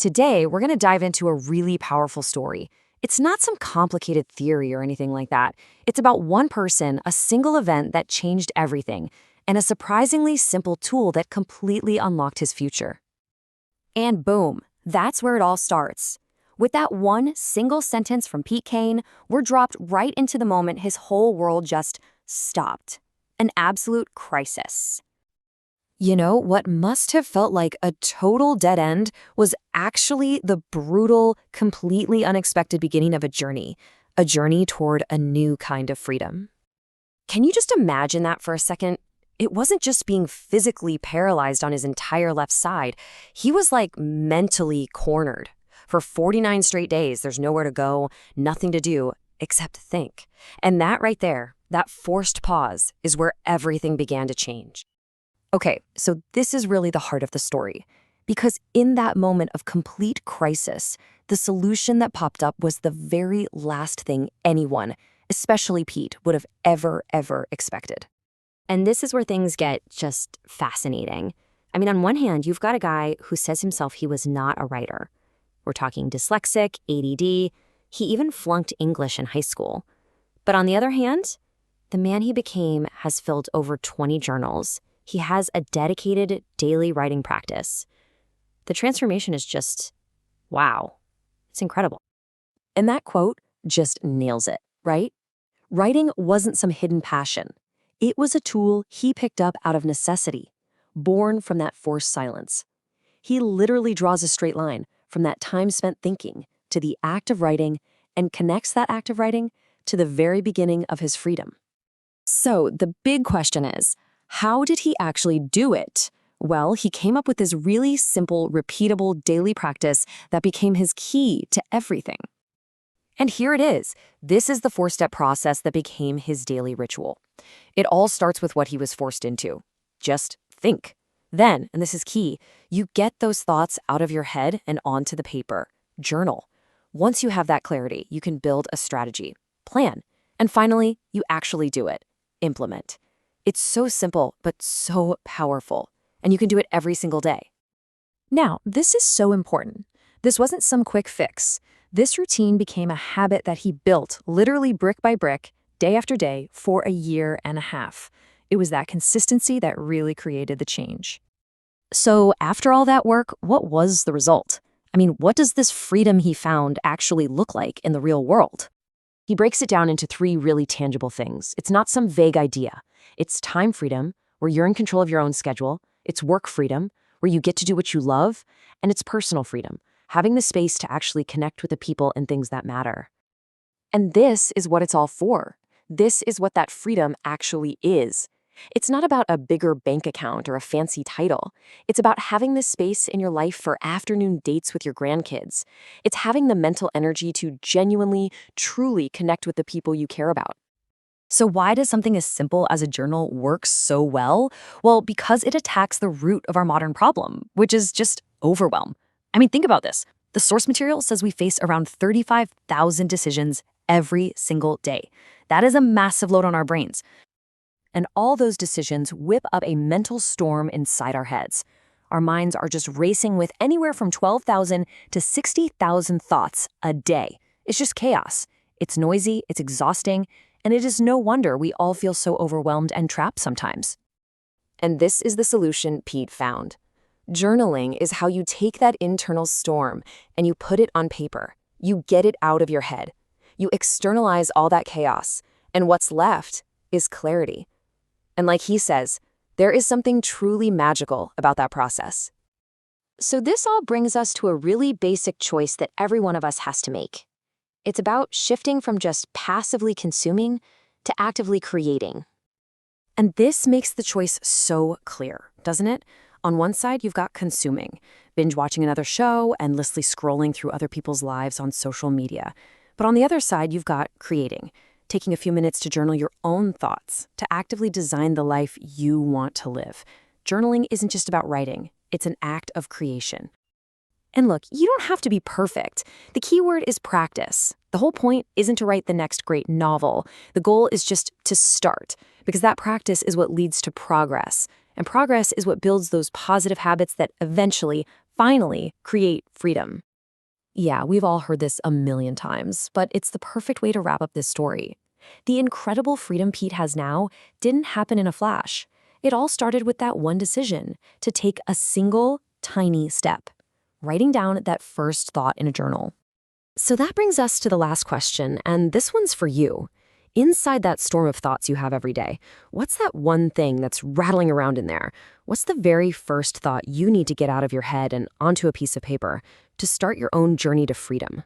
Today, we're going to dive into a really powerful story. It's not some complicated theory or anything like that. It's about one person, a single event that changed everything, and a surprisingly simple tool that completely unlocked his future. And boom, that's where it all starts. With that one single sentence from Pete Kane, we're dropped right into the moment his whole world just stopped. An absolute crisis. You know, what must have felt like a total dead end was actually the brutal, completely unexpected beginning of a journey toward a new kind of freedom. Can you just imagine that for a second? It wasn't just being physically paralyzed on his entire left side. He was like mentally cornered. For 49 straight days, there's nowhere to go, nothing to do, except think. And that right there, that forced pause, is where everything began to change. Okay, so this is really the heart of the story. Because in that moment of complete crisis, the solution that popped up was the very last thing anyone, especially Pete, would have ever expected. And this is where things get just fascinating. I mean, on one hand, you've got a guy who says himself he was not a writer. We're talking dyslexic, ADD. He even flunked English in high school. But on the other hand, the man he became has filled over 20 journals. He has a dedicated daily writing practice. The transformation is just, wow. It's incredible. And that quote just nails it, right? Writing wasn't some hidden passion. It was a tool he picked up out of necessity, born from that forced silence. He literally draws a straight line from that time spent thinking to the act of writing and connects that act of writing to the very beginning of his freedom. So the big question is, how did he actually do it? Well, he came up with this really simple, repeatable daily practice that became his key to everything. And here it is. This is the four-step process that became his daily ritual. It all starts with what he was forced into. Just think. Then, and this is key, you get those thoughts out of your head and onto the paper. Journal. Once you have that clarity, you can build a strategy, plan, and finally, you actually do it. Implement. It's so simple, but so powerful, and you can do it every single day. Now, this is so important. This wasn't some quick fix. This routine became a habit that he built, literally brick by brick, day after day, for a year and a half. It was that consistency that really created the change. So after all that work, what was the result? I mean, what does this freedom he found actually look like in the real world? He breaks it down into three really tangible things. It's not some vague idea. It's time freedom, where you're in control of your own schedule. It's work freedom, where you get to do what you love. And it's personal freedom, having the space to actually connect with the people and things that matter. And this is what it's all for. This is what that freedom actually is. It's not about a bigger bank account or a fancy title. It's about having this space in your life for afternoon dates with your grandkids. It's having the mental energy to genuinely, truly connect with the people you care about. So why does something as simple as a journal work so well? Well, because it attacks the root of our modern problem, which is just overwhelm. I mean, think about this. The source material says we face around 35,000 decisions every single day. That is a massive load on our brains. And all those decisions whip up a mental storm inside our heads. Our minds are just racing with anywhere from 12,000 to 60,000 thoughts a day. It's just chaos. It's noisy, it's exhausting, and it is no wonder we all feel so overwhelmed and trapped sometimes. And this is the solution Pete found. Journaling is how you take that internal storm and you put it on paper. You get it out of your head. You externalize all that chaos, and what's left is clarity. And like he says, there is something truly magical about that process. So this all brings us to a really basic choice that every one of us has to make. It's about shifting from just passively consuming to actively creating. And this makes the choice so clear, doesn't it? On one side, you've got consuming, binge watching another show, endlessly scrolling through other people's lives on social media. But on the other side, you've got creating, taking a few minutes to journal your own thoughts, to actively design the life you want to live. Journaling isn't just about writing, it's an act of creation. And look, you don't have to be perfect. The key word is practice. The whole point isn't to write the next great novel. The goal is just to start, because that practice is what leads to progress. And progress is what builds those positive habits that eventually, finally create freedom. Yeah, we've all heard this a million times, but it's the perfect way to wrap up this story. The incredible freedom Pete has now didn't happen in a flash. It all started with that one decision to take a single, tiny step, writing down that first thought in a journal. So that brings us to the last question, and this one's for you. Inside that storm of thoughts you have every day, what's that one thing that's rattling around in there? What's the very first thought you need to get out of your head and onto a piece of paper to start your own journey to freedom?